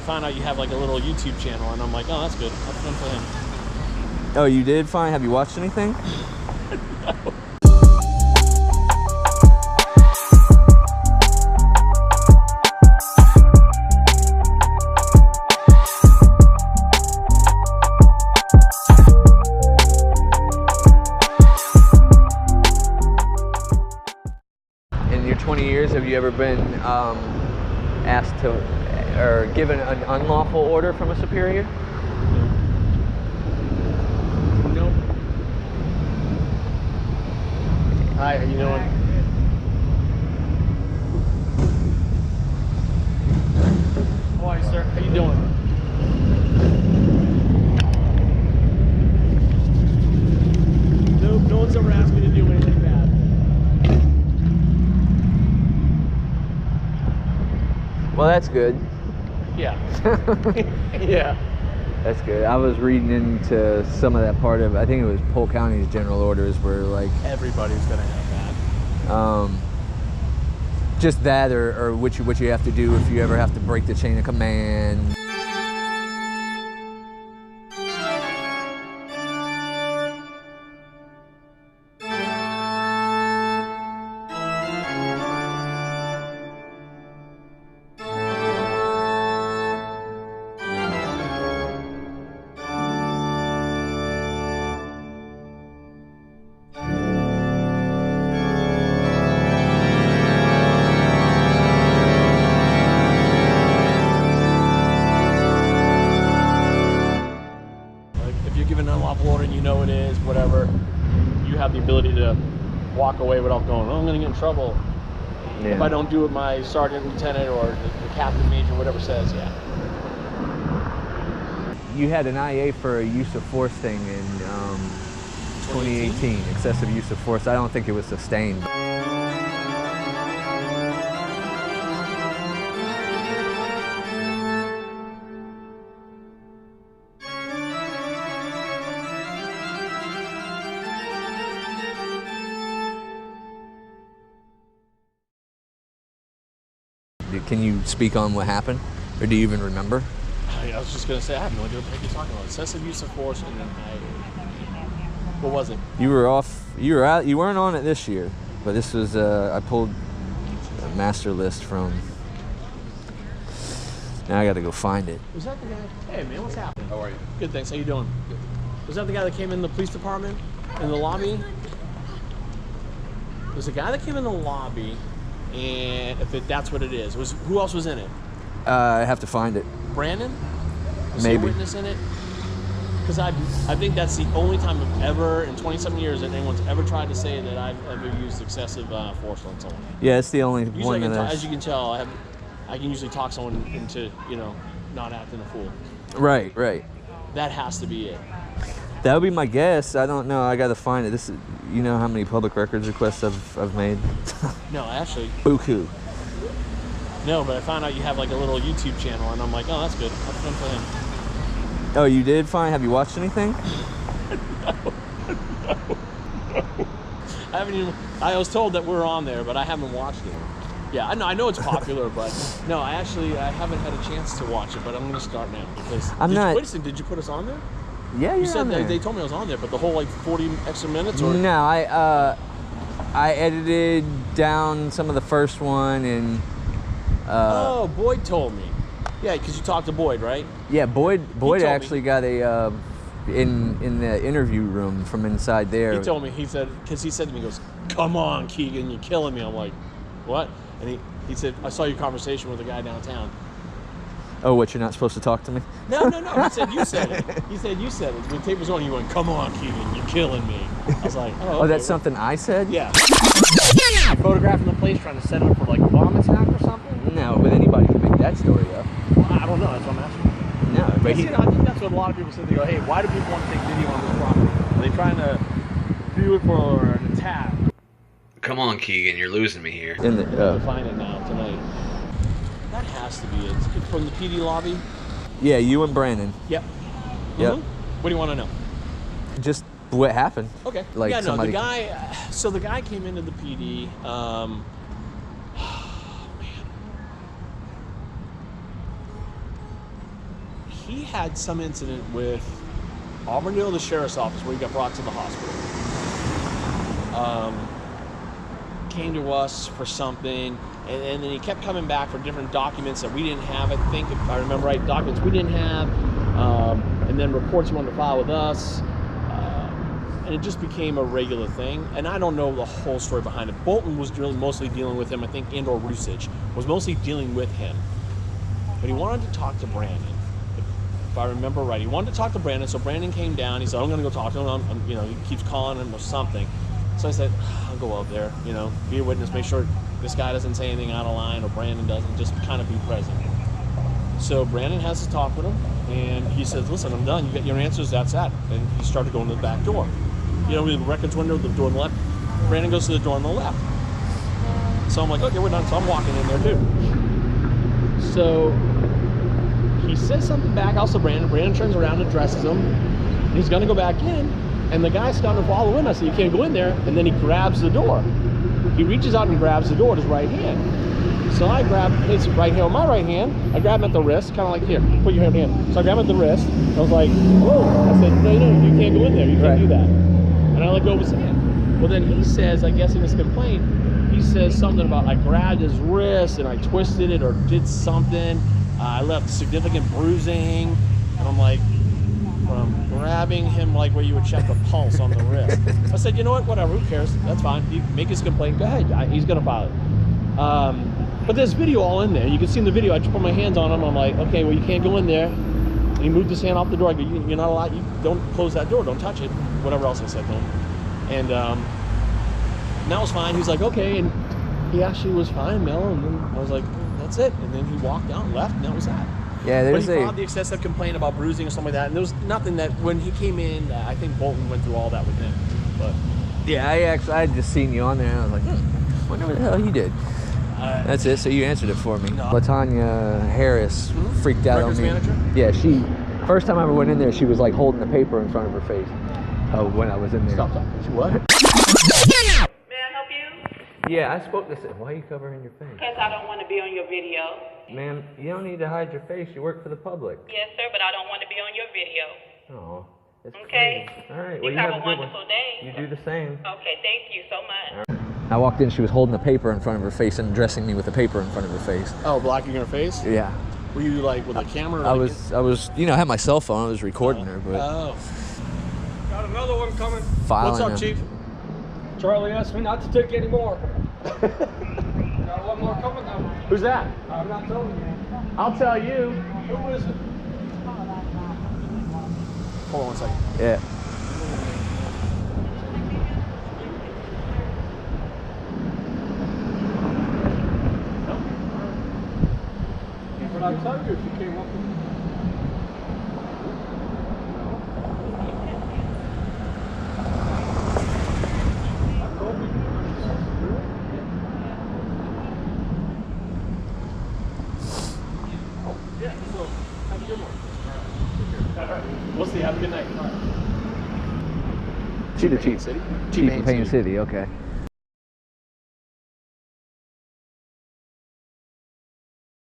I found out you have like a little YouTube channel, and I'm like, oh, that's good. That's fun for him. Oh, you did? Fine. Have you watched anything? No. In your 20 years, have you ever been asked to or given an unlawful order from a superior? Nope. Hi, how you doing? How are you, sir? How you doing? Nope, no one's ever asked me to do anything bad. Well, that's good. Yeah. Yeah. That's good. I was reading into some of that part of, I think it was Polk County's general orders where like Everybody's gonna have that. just that or what you have to do if you ever have to break the chain of command. An unlawful order and you know it is, whatever, you have the ability to walk away without going, oh, I'm going to get in trouble. Yeah. If I don't do what my sergeant, lieutenant, or the captain, major, whatever says, yeah. You had an IA for a use of force thing in 2018, excessive use of force. I don't think it was sustained. Can you speak on what happened, or do you even remember? I was just gonna say I have no idea what you're talking about. Excessive use of force, and then what was it? You were off. You were out. You weren't on it this year, but this was. I pulled a master list from. Now I got to go find it. Was that the guy? Hey man, what's happening? How are you? Good, thanks. How you doing? Good. Was that the guy that came in the police department in the lobby? There's a guy that came in the lobby. And if that's what it is, who else was in it? I have to find it. Brandon? Was Maybe. he a witness in it? Because I think that's the only time I've ever, in 27 years, that anyone's ever tried to say that I've ever used excessive force on someone. Yeah, it's the only Usually one. as you can tell, I can usually talk someone into, not acting a fool. Right, right. That has to be it. That would be my guess. I don't know. I got to find it. This is, you know how many public records requests I've made? No, actually. Buku. No, but I found out you have like a little YouTube channel, and I'm like, oh, that's good. That's fun for him. Oh, you did? Fine. Have you watched anything? No. I haven't even. I was told that we're on there, but I haven't watched it. Yeah, I know it's popular, but no, I haven't had a chance to watch it, but I'm gonna start now because. I'm not. Wait a second, did you put us on there? Yeah, you you're said on there. They told me I was on there, but the whole like 40 extra minutes, or no, I edited down some of the first one and. Oh, Boyd told me. Yeah, because you talked to Boyd, right? Yeah, Boyd actually me. got a in the interview room from inside there. He told me. He said because he said to me, he goes, "Come on, Keigan, you're killing me." I'm like, "What?" And he said, "I saw your conversation with a guy downtown." Oh, what, you're not supposed to talk to me? No. He said you said it. He said you said it. When the tape was on, you went, "Come on, Keigan, you're killing me." I was like, "Oh, okay. Oh, that's something I said? Yeah. Photographing the place, trying to set up for like a bomb attack or something. No, but anybody can make that story up. Well, I don't know. That's what I'm asking. No, but he. I think that's what a lot of people said. They go, "Hey, why do people want to take video on this property? Are they trying to do it for an attack?" Come on, Keigan, you're losing me here. In the, I have to find it now tonight. That has to be it. It's from the PD lobby. Yeah, you and Brandon. Yep. Yep. What do you want to know? Just what happened. Okay. Like yeah, no, somebody... the guy. So the guy came into the PD. Man. he had some incident with Auburndale, the sheriff's office, where he got brought to the hospital. Came to us for something, and then he kept coming back for different documents that we didn't have. I think, if I remember right, documents we didn't have, and then reports he wanted to file with us. And it just became a regular thing. And I don't know the whole story behind it. Bolton was mostly dealing with him, I think, and/or Rusich was mostly dealing with him. But he wanted to talk to Brandon. If I remember right, he wanted to talk to Brandon, so Brandon came down. He said, I'm going to go talk to him. You know, he keeps calling him or something. So I said, I'll go out there, you know, be a witness, make sure this guy doesn't say anything out of line or Brandon doesn't, just kind of be present. So Brandon has to talk with him, and he says, listen, I'm done. You get your answers, that's that. And he started going to the back door. You know, the records window, the door on the left. Brandon goes to the door on the left. So I'm like, okay, we're done. So I'm walking in there too. So he says something back out to Brandon. Brandon turns around and addresses him. He's going to go back in. And the guy's starting to follow him. I said, you can't go in there. And then he grabs the door. He reaches out and grabs the door with his right hand. So I grab his right hand with my right hand. I grab him at the wrist, kind of like, here, put your hand in. So I grab him at the wrist. I was like, whoa. I said, no, you can't go in there. You can't do that. And I let go of his hand. Well, then he says, I guess in his complaint, he says something about I grabbed his wrist and I twisted it or did something. I left significant bruising. And I'm like, from grabbing him like where you would check a pulse on the wrist. I said, you know what, whatever, who cares? That's fine. You make his complaint, go ahead. He's gonna file it. But there's video all in there. You can see in the video, I just put my hands on him. I'm like, okay, well, you can't go in there. And he moved his hand off the door. I go, you're not allowed, you don't close that door, don't touch it. Whatever else I said to him. And that was fine. He was like, okay, and he actually was fine, Mel. And then I was like, that's it. And then he walked out and left, and that was that. Yeah, but he filed the excessive complaint about bruising or something like that, and there was nothing that when he came in, I think Bolton went through all that with him. But yeah, I had just seen you on there, and I was like, wonder what the hell he did. That's it. So you answered it for me. No. LaTanya Harris freaked out on me. Manager? Yeah, she first time I ever went in there, she was like holding the paper in front of her face. When I was in there. Stop. What? May I help you? Yeah, I spoke to. Why are you covering your face? Because I don't want to be on your video. Ma'am, you don't need to hide your face. You work for the public. Yes, sir, but I don't want to be on your video. Oh, that's Okay? crazy. All right. You have a wonderful day. You do the same. Okay, thank you so much. I walked in. She was holding the paper in front of her face and addressing me with the paper in front of her face. Oh, blocking her face? Yeah. Were you like with a camera? Or I was. You know, I had my cell phone. I was recording her, but. Oh. Got another one coming. Filing What's up, her. Chief? Charlie asked me not to take any more. Got one more coming though. Who's that? I'm not telling you. I'll tell you. Who is it? Hold on one second. Yeah. But I'll tell you if you came up with Yeah, so have a good one. All right. We'll see. Have a good night. Chief of Chief City? Chief of Payne City. Okay.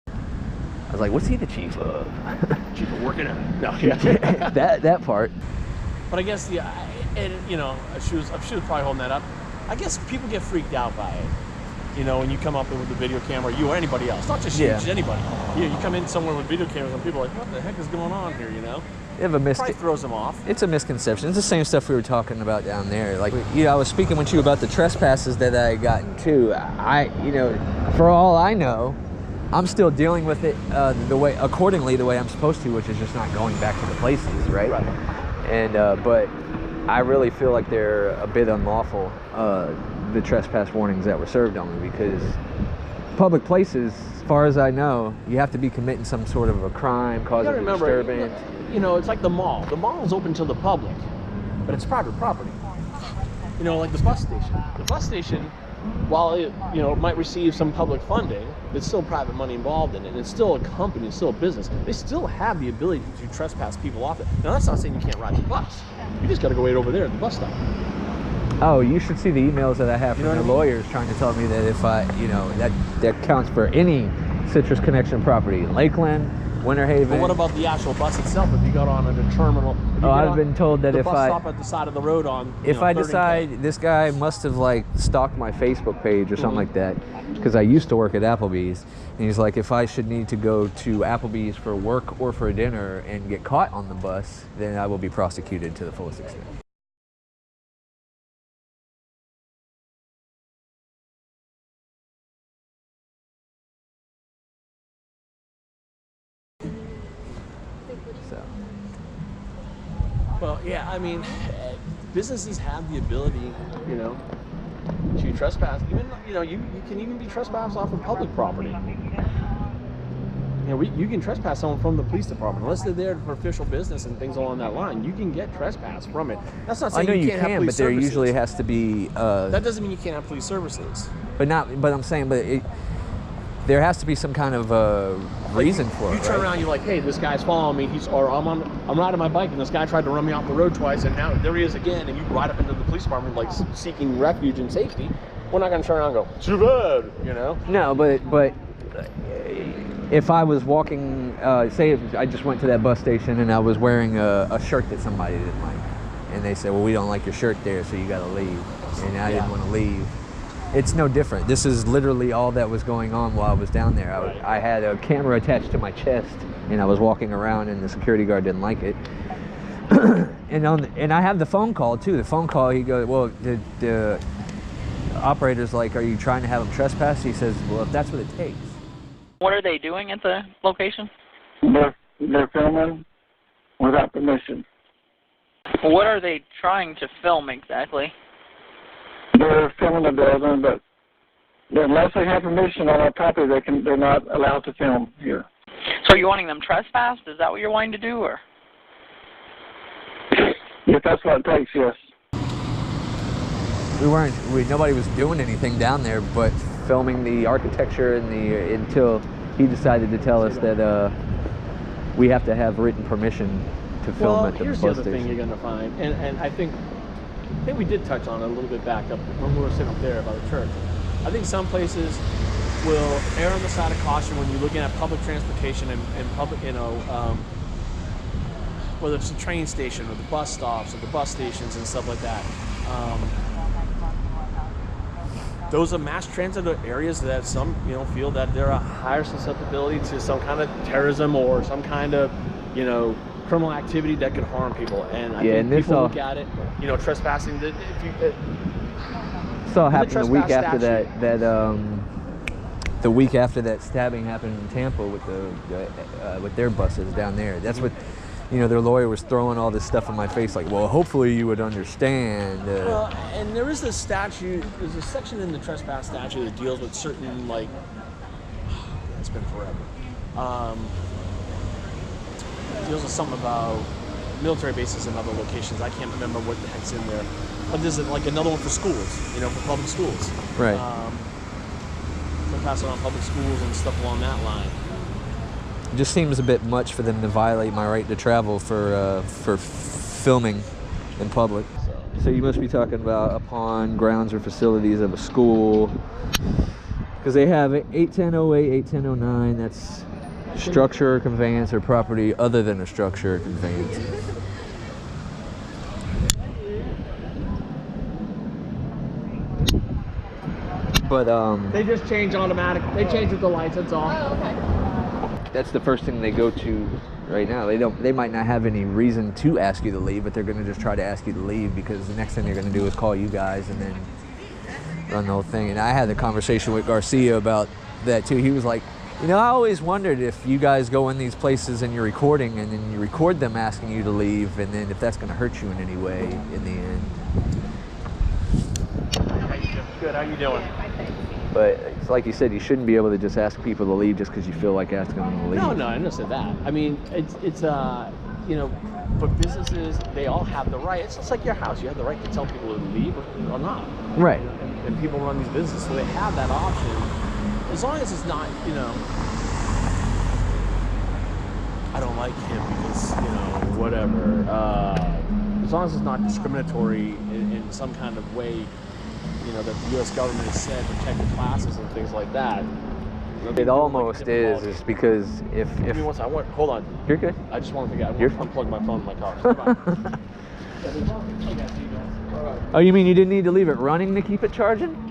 I was like, what's he the chief of? Chief of working out. No, yeah. that part. But I guess, yeah, and you know, she was probably holding that up. I guess people get freaked out by it. You know, when you come up with the video camera, you or anybody else, not just you, just anybody. You come in somewhere with video cameras and people are like, what the heck is going on here, you know? You have a Probably throws them off. It's a misconception. It's the same stuff we were talking about down there. Like, you know, I was speaking with you about the trespasses that I had gotten too. You know, for all I know, I'm still dealing with it the way I'm supposed to, which is just not going back to the places, right? Right. And but I really feel like they're a bit unlawful, the trespass warnings that were served on me, because public places, as far as I know, you have to be committing some sort of a crime, causing a disturbance. You know, it's like the mall. The mall is open to the public, but it's private property. You know, like the bus station. The bus station, while it, you know, might receive some public funding, there's still private money involved in it. It's still a company, it's still a business. They still have the ability to trespass people off it. Now, that's not saying you can't ride the bus. You just got to go wait over there at the bus stop. Oh, you should see the emails that I have from the lawyers trying to tell me that if I, you know, that counts for any Citrus Connection property in Lakeland, Winter Haven. But what about the actual bus itself? If you got on at a terminal, Oh, I've been told that the if bus I stop at the side of the road on, if I 30K. decide this guy must have like stalked my Facebook page or something like that, because I used to work at Applebee's, and he's like, if I should need to go to Applebee's for work or for dinner and get caught on the bus, then I will be prosecuted to the fullest extent. So. Well, yeah, I mean, businesses have the ability, you know, to trespass. Even, you know, you can even be trespassed off of public property. You know, you can trespass someone from the police department unless they're there for official business and things along that line. You can get trespassed from it. That's not saying I know you can't have police but there services. usually has to be. That doesn't mean you can't have police services. But I'm saying, there has to be some kind of reason for it. You turn around, you're like, hey, this guy's following me. I'm riding my bike, and this guy tried to run me off the road twice, and now there he is again. And you ride up into the police department like seeking refuge and safety. We're not going to turn around and go, too bad, you know? No, but if I was walking, say if I just went to that bus station and I was wearing a shirt that somebody didn't like, and they said, well, we don't like your shirt there, so you got to leave, and I didn't want to leave. It's no different. This is literally all that was going on while I was down there. I had a camera attached to my chest, and I was walking around, and the security guard didn't like it. and I have the phone call too. The phone call, he goes, well, the operator's like, are you trying to have him trespass? He says, well, if that's what it takes. What are they doing at the location? They're filming without permission. What are they trying to film exactly? They're filming the building, but unless they have permission on our property, they're not allowed to film here. So are you wanting them trespassed? Is that what you're wanting to do, or? If that's what it takes, yes. Nobody was doing anything down there but filming the architecture until he decided to tell us that we have to have written permission to film at the bus station. Here's the other thing you're going to find, and I think we did touch on it a little bit back up when we were sitting up there about the church. I think some places will err on the side of caution when you're looking at public transportation and public, you know, whether it's the train station or the bus stops or the bus stations and stuff like that. Those are mass transit areas that some, you know, feel that they're a higher susceptibility to some kind of terrorism or some kind of, you know, criminal activity that could harm people. And I think people look at it, you know, trespassing. This all happened the week after the week after that stabbing happened in Tampa with their buses down there. That's what, you know, their lawyer was throwing all this stuff in my face, like, well, hopefully you would understand. Well, and there is a statute, there's a section in the trespass statute that deals with certain, like, it's been forever. It deals with something about military bases and other locations. I can't remember what the heck's in there. But there's like another one for schools, you know, for public schools. Right. Trespassing on public schools and stuff along that line. It just seems a bit much for them to violate my right to travel for filming in public. So you must be talking about upon grounds or facilities of a school, because they have 81008, 81009. That's structure or conveyance or property other than a structure or conveyance. But they just change automatic. They change with the lights. That's all. Oh, okay. That's the first thing they go to right now. They might not have any reason to ask you to leave, but they're going to just try to ask you to leave, because the next thing they're going to do is call you guys and then run the whole thing. And I had a conversation with Garcia about that too. He was like, you know, I always wondered if you guys go in these places and you're recording, and then you record them asking you to leave, and then if that's going to hurt you in any way in the end. How you doing? Good. How you doing? But it's like you said, you shouldn't be able to just ask people to leave just because you feel like asking them to leave. No, I understand that. I mean, it's you know, for businesses, they all have the right. It's just like your house. You have the right to tell people to leave or not. Right. And people run these businesses, so they have that option. As long as it's not, you know, I don't like him because, you know, whatever. As long as it's not discriminatory in some kind of way, you know, that the U.S. government has said protected classes and things like that, It almost is because if Give me one second. Hold on. you're good. I just want to get. I You're want to unplug my phone in my car. Come on. Oh, you mean you didn't need to leave it running to keep it charging?